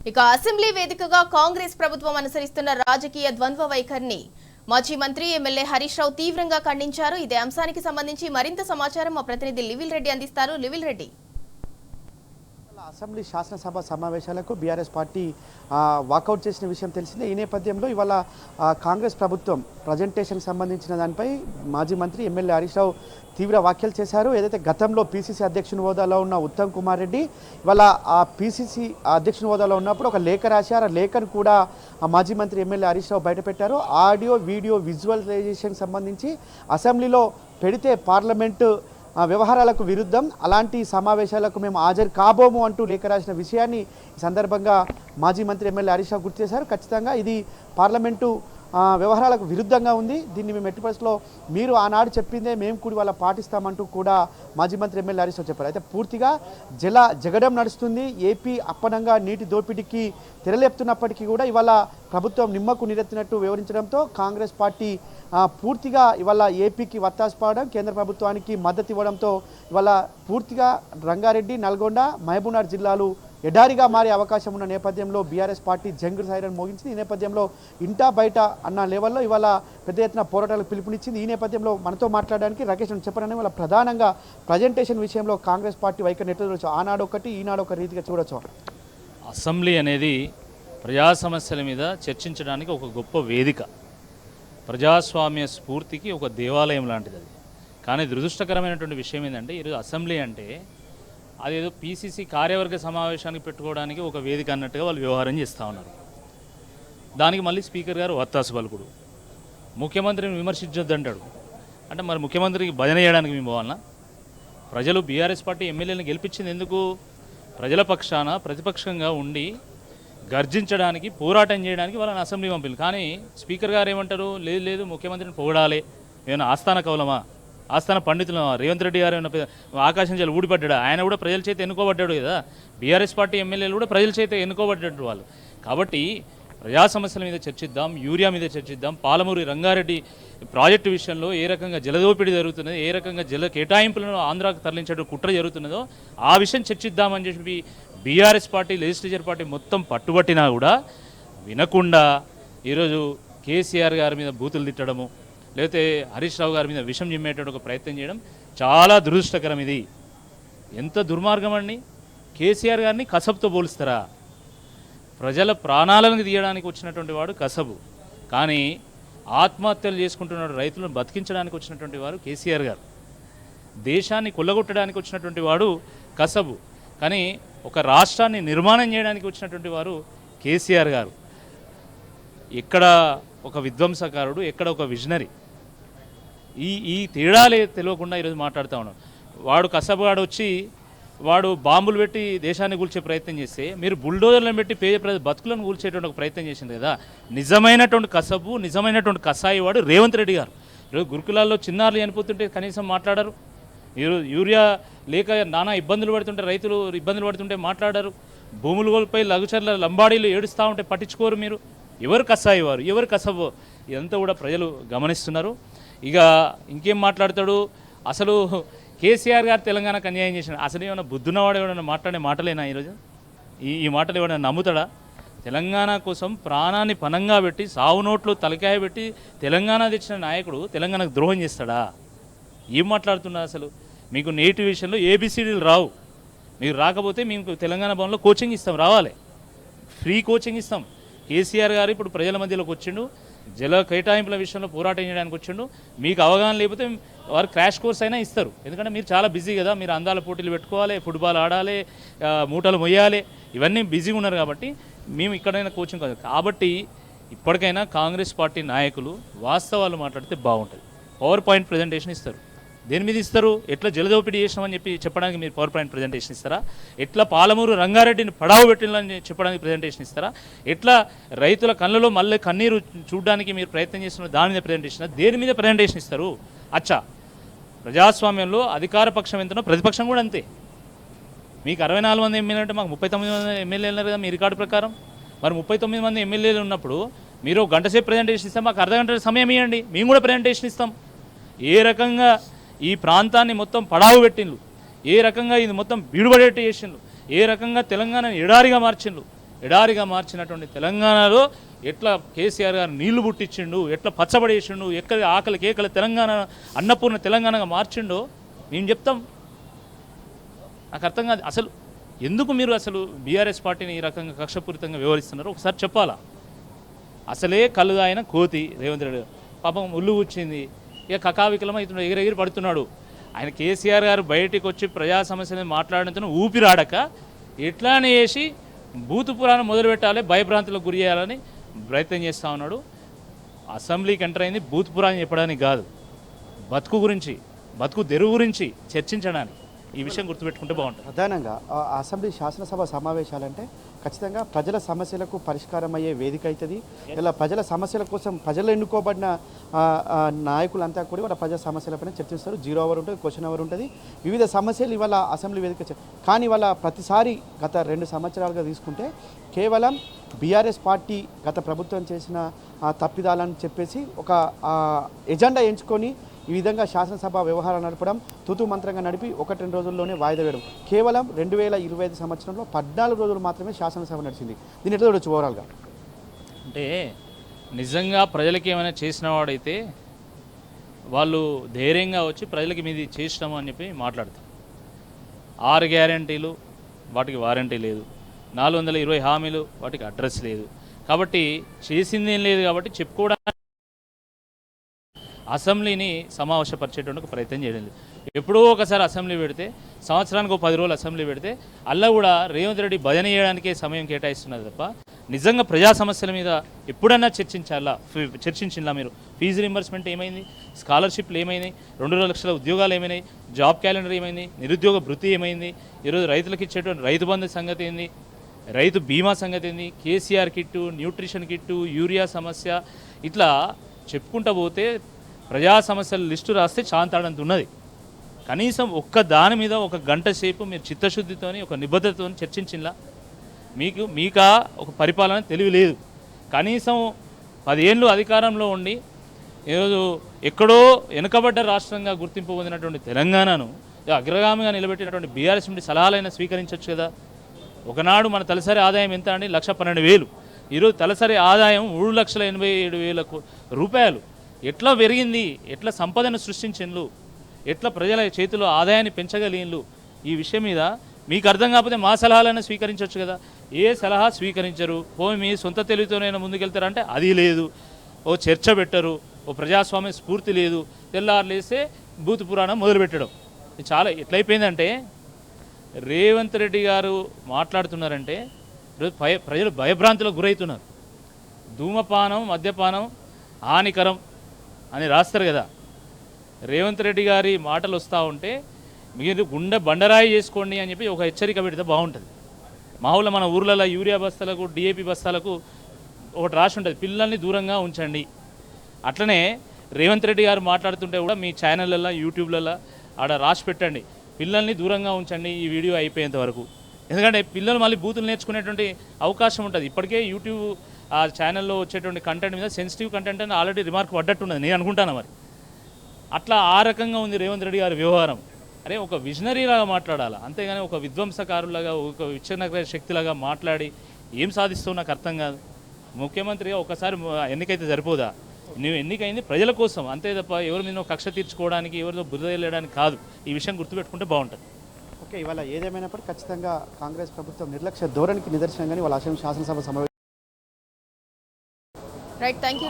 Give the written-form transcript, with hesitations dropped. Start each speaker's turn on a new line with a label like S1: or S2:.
S1: ఇక అసెంబ్లీ వేదికగా కాంగ్రెస్ ప్రభుత్వం అనుసరిస్తున్న రాజకీయ ద్వంద్వ వైఖరిని మాజీ మంత్రి ఎమ్మెల్యే హరీష్ రావు తీవ్రంగా ఖండించారు. ఇదే అంశానికి సంబంధించి మరింత సమాచారం మా ప్రతినిధి లివిల్ రెడ్డి అందిస్తారు. లివిల్ రెడ్డి.
S2: అసెంబ్లీ శాసనసభ సమావేశాలకు బీఆర్ఎస్ పార్టీ వాకౌట్ చేసిన విషయం తెలిసిందే. ఈ నేపథ్యంలో ఇవాళ కాంగ్రెస్ ప్రభుత్వం ప్రజెంటేషన్కి సంబంధించిన దానిపై మాజీ మంత్రి ఎమ్మెల్యే హరీష్ రావు తీవ్ర వ్యాఖ్యలు చేశారు. ఏదైతే గతంలో పీసీసీ అధ్యక్షుని హోదాలో ఉన్న ఉత్తమ్ కుమార్ రెడ్డి ఇవాళ ఆ పీసీసీ అధ్యక్షుని హోదాలో ఉన్నప్పుడు ఒక లేఖ రాశారు. ఆ లేఖను కూడా మాజీ మంత్రి MLA Harish Rao బయటపెట్టారు. Audio video visualisation సంబంధించి అసెంబ్లీలో పెడితే పార్లమెంటు వ్యవహారాలకు విరుద్ధం, అలాంటి సమావేశాలకు మేము హాజరు కాబోము అంటూ లేఖ రాసిన విషయాన్ని ఈ సందర్భంగా మాజీ మంత్రి ఎమ్మెల్యే హరీష్ రావు గుర్తు చేశారు. ఖచ్చితంగా ఇది పార్లమెంటు వ్యవహారాలకు విరుద్ధంగా ఉంది, దీన్ని మేము ఎట్టి పరిస్థితుల్లో మీరు ఆనాడు చెప్పిందే మేము కూడా వాళ్ళ పాటిస్తామంటూ కూడా మాజీ మంత్రి ఎమ్మెల్యే హరీష్ రావు చెప్పారు. అయితే పూర్తిగా జగడం నడుస్తుంది. ఏపీ అప్పనంగా నీటి దోపిడీకి తెరలేపుతున్నప్పటికీ కూడా ఇవాళ ప్రభుత్వం నిమ్మకు నీరెత్తినట్టు వివరించడంతో కాంగ్రెస్ పార్టీ పూర్తిగా ఇవాళ ఏపీకి వత్తాసు పడడం, కేంద్ర ప్రభుత్వానికి మద్దతు ఇవ్వడంతో ఇవాళ పూర్తిగా రంగారెడ్డి, నల్గొండ, మహబూబ్నగర్ జిల్లాలు ఎడారిగా మారే అవకాశం ఉన్న నేపథ్యంలో బీఆర్ఎస్ పార్టీ జంగ్ సైరన్ మోగించింది. ఈ నేపథ్యంలో ఇంటా బయట అన్న లెవెల్లో ఇవాళ పెద్ద ఎత్తున పోరాటాలకు పిలుపునిచ్చింది. ఈ నేపథ్యంలో మనతో మాట్లాడడానికి రాకేష్ చెప్పడానికి వాళ్ళ ప్రధానంగా ప్రజెంటేషన్ విషయంలో కాంగ్రెస్ పార్టీ వైఖరిని ఎట్లా చూడొచ్చు, ఆనాడు ఒకటి ఈనాడు ఒక రీతిగా చూడొచ్చు.
S3: అసెంబ్లీ అనేది ప్రజా సమస్యల మీద చర్చించడానికి ఒక గొప్ప వేదిక, ప్రజాస్వామ్య స్ఫూర్తికి ఒక దేవాలయం లాంటిది అది. కానీ దురదృష్టకరమైనటువంటి విషయం ఏంటంటే ఈరోజు అసెంబ్లీ అంటే అదేదో పీసీసీ కార్యవర్గ సమావేశానికి పెట్టుకోవడానికి ఒక వేదిక అన్నట్టుగా వాళ్ళు వ్యవహారం చేస్తూ ఉన్నారు. దానికి మళ్ళీ స్పీకర్ గారు వత్తాసు పలుకుడు, ముఖ్యమంత్రిని విమర్శించొద్దంటాడు. అంటే మరి ముఖ్యమంత్రికి భజన చేయడానికి మేము పోవాలన్నా? ప్రజలు బీఆర్ఎస్ పార్టీ ఎమ్మెల్యేలను గెలిపించింది ఎందుకు? ప్రజల పక్షాన ప్రతిపక్షంగా ఉండి గర్జించడానికి, పోరాటం చేయడానికి వాళ్ళని అసెంబ్లీ పంపింది. కానీ స్పీకర్ గారు ఏమంటారు? లేదు లేదు, ముఖ్యమంత్రిని పొగడాలి, ఏమైనా ఆస్థాన కౌలమా, ఆస్థాన పండితులమా? రేవంత్ రెడ్డి గారు ఏమైనా ఆకాశం చేయాలి ఊడిపడ్డాడు? ఆయన కూడా ప్రజల చేత ఎన్నుకోబడ్డాడు కదా. బీఆర్ఎస్ పార్టీ ఎమ్మెల్యేలు కూడా ప్రజల చేత ఎన్నుకోబడ్డాడు వాళ్ళు. కాబట్టి ప్రజా సమస్యల మీద చర్చిద్దాం, యూరియా మీద చర్చిద్దాం, పాలమూరి రంగారెడ్డి ప్రాజెక్టు విషయంలో ఏ రకంగా జలదోపిడీ జరుగుతున్నదో, ఏ రకంగా జల కేటాయింపులను ఆంధ్రాకు తరలించే కుట్ర జరుగుతున్నదో ఆ విషయం చర్చిద్దామని చెప్పి బీఆర్ఎస్ పార్టీ లెజిస్లేచర్ పార్టీ మొత్తం పట్టుబట్టినా కూడా వినకుండా ఈరోజు కేసీఆర్ గారి మీద బూతులు తిట్టడము, లేకపోతే హరీష్ రావు గారి మీద విషం చిమ్మేటట్టు ఒక ప్రయత్నం చేయడం చాలా దురదృష్టకరం. ఇది ఎంత దుర్మార్గం అండి! కేసీఆర్ గారిని కసబుతో పోలుస్తారా? ప్రజల ప్రాణాలను తీయడానికి వచ్చినటువంటి వాడు కసబు, కానీ ఆత్మహత్యలు చేసుకుంటున్న రైతులను బతికించడానికి వచ్చినటువంటి వారు కేసీఆర్ గారు. దేశాన్ని కొల్లగొట్టడానికి వచ్చినటువంటి వాడు కసబు, కానీ ఒక రాష్ట్రాన్ని నిర్మాణం చేయడానికి వచ్చినటువంటి వారు కేసీఆర్ గారు. ఎక్కడ ఒక విధ్వంసకారుడు, ఎక్కడ ఒక విజనరీ, ఈ తేడాలే తెలియకుండా ఈరోజు మాట్లాడుతూ ఉన్నాడు. వాడు కసబగాడు వచ్చి వాడు బాంబులు పెట్టి దేశాన్ని కూల్చే ప్రయత్నం చేస్తే మీరు బుల్డోజర్లను పెట్టి పేద బతుకులను కూల్చేటువంటి ఒక ప్రయత్నం చేసింది కదా. నిజమైనటువంటి కసబు, నిజమైనటువంటి కసాయి వాడు రేవంత్ రెడ్డి గారు. ఈరోజు గురుకులాల్లో చిన్నారులు చనిపోతుంటే కనీసం మాట్లాడారు. యూరియా లేక నానా ఇబ్బందులు పడుతుంటే, రైతులు ఇబ్బందులు పడుతుంటే మాట్లాడారు. భూములు కోల్పోయి లఘుచర్ల లంబాడీలు ఏడుస్తూ ఉంటే పట్టించుకోరు మీరు. ఎవరు కసాయి వారు, ఎవరు కసబో ఇదంతా కూడా ప్రజలు గమనిస్తున్నారు. ఇక ఇంకేం మాట్లాడతాడు? అసలు కేసీఆర్ గారు తెలంగాణకు అన్యాయం చేసిన అసలు ఏమైనా బుద్ధున్నవాడు ఎవరైనా మాట్లాడే మాటలేనా? ఈరోజు ఈ మాటలు ఎవరైనా నమ్ముతాడా? తెలంగాణ కోసం ప్రాణాన్ని పనంగా పెట్టి, సావు నోట్లు తలకాయ పెట్టి తెలంగాణ తెచ్చిన నాయకుడు తెలంగాణకు ద్రోహం చేస్తాడా? ఏం మాట్లాడుతున్నా? అసలు మీకు నేటి విషయంలో ఏబిసిడీలు రావు. మీరు రాకపోతే మీకు తెలంగాణ భవన్లో కోచింగ్ ఇస్తాం, రావాలి, ఫ్రీ కోచింగ్ ఇస్తాం. కేసీఆర్ గారు ఇప్పుడు ప్రజల మధ్యలోకి వచ్చిండు, జల కేటాయింపుల విషయంలో పోరాటం చేయడానికి వచ్చిండు. మీకు అవగాహన లేకపోతే వారు క్రాష్ కోర్స్ అయినా ఇస్తారు, ఎందుకంటే మీరు చాలా బిజీ కదా. మీరు అందాల పోటీలు పెట్టుకోవాలి, ఫుట్బాల్ ఆడాలి, మూటలు మొయ్యాలి, ఇవన్నీ బిజీగా ఉన్నారు. కాబట్టి మేము ఇక్కడైనా కోచింగ్ కాదు. కాబట్టి ఇప్పటికైనా కాంగ్రెస్ పార్టీ నాయకులు వాస్తవాలు మాట్లాడితే బాగుంటుంది. పవర్ పాయింట్ ప్రజెంటేషన్ ఇస్తారు. దేని మీద ఇస్తారు? ఎట్లా జలదోపిడీ చేసినామని చెప్పి చెప్పడానికి మీరు పవర్ పాయింట్ ప్రజెంటేషన్ ఇస్తారా? ఎట్లా పాలమూరు రంగారెడ్డిని పడావు పెట్టినని చెప్పడానికి ప్రజెంటేషన్ ఇస్తారా? ఎట్లా రైతుల కళ్ళలో మళ్ళీ కన్నీరు చూడడానికి మీరు ప్రయత్నం చేస్తున్న దాని మీద ప్రజెంటేషన్, దేని మీద ప్రజెంటేషన్ ఇస్తారు? అచ్చా, ప్రజాస్వామ్యంలో అధికార పక్షం ఎంతనో ప్రతిపక్షం కూడా అంతే. మీకు 64 మంది ఎమ్మెల్యేలు అంటే మాకు 39 మంది ఎమ్మెల్యేలు ఉన్నారు కదా మీ రికార్డు ప్రకారం. మరి 39 మంది ఎమ్మెల్యేలు ఉన్నప్పుడు మీరు గంట సేపు ప్రజెంటేషన్ ఇస్తాం, మాకు అర్ధగంట సమయం ఇవ్వండి, మేము కూడా ప్రజెంటేషన్ ఇస్తాం. ఏ రకంగా ఈ ప్రాంతాన్ని మొత్తం పడావు పెట్టిండ్రు, ఏ రకంగా ఇది మొత్తం బీడుబడేట్టు చేసిండ్రు, ఏ రకంగా తెలంగాణను ఎడారిగా మార్చిండ్రు, ఎడారిగా మార్చినటువంటి తెలంగాణలో ఎట్లా కేసీఆర్ గారు నీళ్లు పుట్టించిండు, ఎట్లా పచ్చబడేసిండు, ఎక్కడ ఆకలి కేకల తెలంగాణ అన్నపూర్ణ తెలంగాణగా మార్చిండో మేము చెప్తాం. నాకు అర్థం కాదు అసలు ఎందుకు మీరు అసలు బీఆర్ఎస్ పార్టీని ఈ రకంగా కక్షపూరితంగా వ్యవహరిస్తున్నారో ఒకసారి చెప్పాలా. అసలే కళ్ళు ఆయన కోతి రేవంత్ రెడ్డి పాపం ఉల్లు కూర్చింది, ఇక కకావికలం అవుతున్నాడు, ఎగిరెగిరి పడుతున్నాడు. ఆయన కేసీఆర్ గారు బయటికి వచ్చి ప్రజా సమస్యలను మాట్లాడడంతో ఊపిరాడక ఎట్లానే చేసి బూతు పురాణం మొదలు పెట్టాలి, భయభ్రాంతులకు గురి చేయాలని ప్రయత్నం చేస్తూ ఉన్నాడు. అసెంబ్లీకి ఎంటర్ అయింది బూతు పురాణం చెప్పడానికి కాదు, బతుకు గురించి, బతుకు తెరువు గురించి చర్చించడానికి. ఈ విషయం గుర్తుపెట్టుకుంటే బాగుంటుంది.
S2: ప్రధానంగా అసెంబ్లీ శాసనసభ సమావేశాలంటే ఖచ్చితంగా ప్రజల సమస్యలకు పరిష్కారం అయ్యే వేదిక అవుతుంది. ఇలా ప్రజల సమస్యల కోసం ప్రజలు ఎన్నుకోబడిన నాయకులంతా కూడా వాళ్ళ ప్రజల సమస్యలపైన చర్చిస్తారు. 0 అవర్ ఉంటుంది, క్వశ్చన్ అవర్ ఉంటుంది, వివిధ సమస్యలు ఇవాళ అసెంబ్లీ వేదిక. కానీ వాళ్ళ ప్రతిసారి గత 2 సంవత్సరాలుగా తీసుకుంటే కేవలం బీఆర్ఎస్ పార్టీ గత ప్రభుత్వం చేసిన తప్పిదాలని చెప్పేసి ఒక ఎజెండా ఎంచుకొని ఈ విధంగా శాసనసభ వ్యవహారాలు నడపడం, తుతు మంత్రంగా నడిపి 1-2 రోజుల్లోనే వాయిదా వేయడం. కేవలం 2025 సంవత్సరంలో 14 రోజులు మాత్రమే శాసనసభ నడిచింది. దీన్ని ఎట్లా చూడొచ్చు ఓవరాల్గా?
S3: అంటే నిజంగా ప్రజలకి ఏమైనా చేసిన వాడైతే వాళ్ళు ధైర్యంగా వచ్చి ప్రజలకి మీది చేసినాము అని చెప్పి మాట్లాడతారు. 6 గ్యారంటీలు వాటికి వారంటీ లేదు, 420 హామీలు వాటికి అడ్రస్ లేదు. కాబట్టి చేసింది ఏం లేదు కాబట్టి చెప్పుకోవడానికి అసెంబ్లీని సమావేశపరిచేటువంటి ప్రయత్నం చేయడం లేదు. ఎప్పుడో ఒకసారి అసెంబ్లీ పెడితే, సంవత్సరానికి 10 రోజులు అసెంబ్లీ పెడితే అలా కూడా రేవంత్ రెడ్డి భజన చేయడానికే సమయం కేటాయిస్తున్నది తప్ప నిజంగా ప్రజా సమస్యల మీద ఎప్పుడన్నా చర్చించిందా మీరు? ఫీజు రింబర్స్మెంట్ ఏమైంది, స్కాలర్షిప్లు ఏమైంది, 2 లక్షల ఉద్యోగాలు ఏమైనాయి, జాబ్ క్యాలెండర్ ఏమైంది, నిరుద్యోగ భృతి ఏమైంది, ఈరోజు రైతులకు ఇచ్చేటువంటి రైతు బంధు సంగతి ఏంది, రైతు బీమా సంగతి ఏంది, KCR kit, nutrition kit, urea సమస్య, ఇట్లా చెప్పుకుంటూ పోతే ప్రజా సమస్యల లిస్టు రాస్తే చాంతాడంత ఉన్నది. కనీసం ఒక్క దాని మీద 1 గంట సేపు మీరు చిత్తశుద్ధితోని ఒక నిబద్ధతతో చర్చించిలా? మీకా ఒక పరిపాలన తెలివి లేదు. కనీసం 10 ఏళ్ళు అధికారంలో ఉండి ఈరోజు ఎక్కడో వెనుకబడ్డ రాష్ట్రంగా గుర్తింపు పొందినటువంటి తెలంగాణను అగ్రగామిగా నిలబెట్టినటువంటి బీఆర్ఎస్ నుండి సలహాలైనా స్వీకరించవచ్చు కదా. ఒకనాడు మన తలసరి ఆదాయం ఎంత అండి? 1,12,000. ఈరోజు తలసరి ఆదాయం 3,87,000 రూపాయలు. ఎట్లా పెరిగింది, ఎట్లా సంపదను సృష్టించిండ్లు, ఎట్లా ప్రజల చేతిలో ఆదాయాన్ని పెంచగలిగిండ్లు, ఈ విషయం మీద మీకు అర్థం కాకపోతే మా సలహాలైనా స్వీకరించవచ్చు కదా. ఏ సలహా స్వీకరించరు. మీ సొంత తెలివితోనైనా ముందుకెళ్తారంటే అది లేదు. ఓ చర్చ పెట్టరు, ఓ ప్రజాస్వామ్య స్ఫూర్తి లేదు. తెల్లారులేస్తే బూతు పురాణం మొదలుపెట్టడం. ఇది చాలా ఎట్లయిపోయిందంటే రేవంత్ రెడ్డి గారు మాట్లాడుతున్నారంటే ప్రజలు భయభ్రాంతులకు గురవుతున్నారు. ధూమపానం, మద్యపానం హానికరం అని రాస్తారు కదా. రేవంత్ రెడ్డి గారి మాటలు వస్తూ ఉంటే మీరు గుండె బండరాయి చేసుకోండి అని చెప్పి ఒక హెచ్చరిక పెడితే బాగుంటుంది. మామూలుగా మన ఊర్లలో యూరియా బస్తాలకు, డిఏపి బస్తాలకు ఒకటి రాసి ఉంటుంది, పిల్లల్ని దూరంగా ఉంచండి. అట్లనే రేవంత్ రెడ్డి గారు మాట్లాడుతుంటే కూడా మీ ఛానళ్ళల్లో, యూట్యూబ్లలో ఆడ రాసి పెట్టండి, పిల్లల్ని దూరంగా ఉంచండి ఈ వీడియో అయిపోయేంత వరకు. ఎందుకంటే పిల్లలు మళ్ళీ బూతులు నేర్చుకునేటువంటి అవకాశం ఉంటుంది. ఇప్పటికే యూట్యూబ్ ఆ ఛానల్లో వచ్చేటువంటి కంటెంట్ మీద సెన్సిటివ్ కంటెంట్ అని ఆల్రెడీ రిమార్క్ పడ్డట్టున్నది, నేను అనుకుంటాను. మరి అట్లా ఆ రకంగా ఉంది రేవంత్ రెడ్డి గారి వ్యవహారం. అరే ఒక విజనరీలాగా మాట్లాడాలి, అంతేగాని ఒక విధ్వంసకారులాగా, ఒక విచ్ఛిన్న శక్తిలాగా మాట్లాడి ఏం సాధిస్తావు నాకు అర్థం కాదు. ముఖ్యమంత్రిగా ఒకసారి ఎన్నికైతే సరిపోదా? నువ్వు ఎన్నికైంది ప్రజల కోసం, అంతే తప్ప ఎవరి మీద కక్ష తీర్చుకోవడానికి, ఎవరితో బురద వెళ్ళడానికి కాదు. ఈ విషయం గుర్తుపెట్టుకుంటే బాగుంటుంది.
S2: ఓకే, ఇవాళ ఏదేమైనప్పటికీ ఖచ్చితంగా కాంగ్రెస్ ప్రభుత్వం నిర్లక్ష్య ధోరణికి నిదర్శనంగానే వాళ్ళ శాసనసభ సమావేశం.
S1: Right, thank you.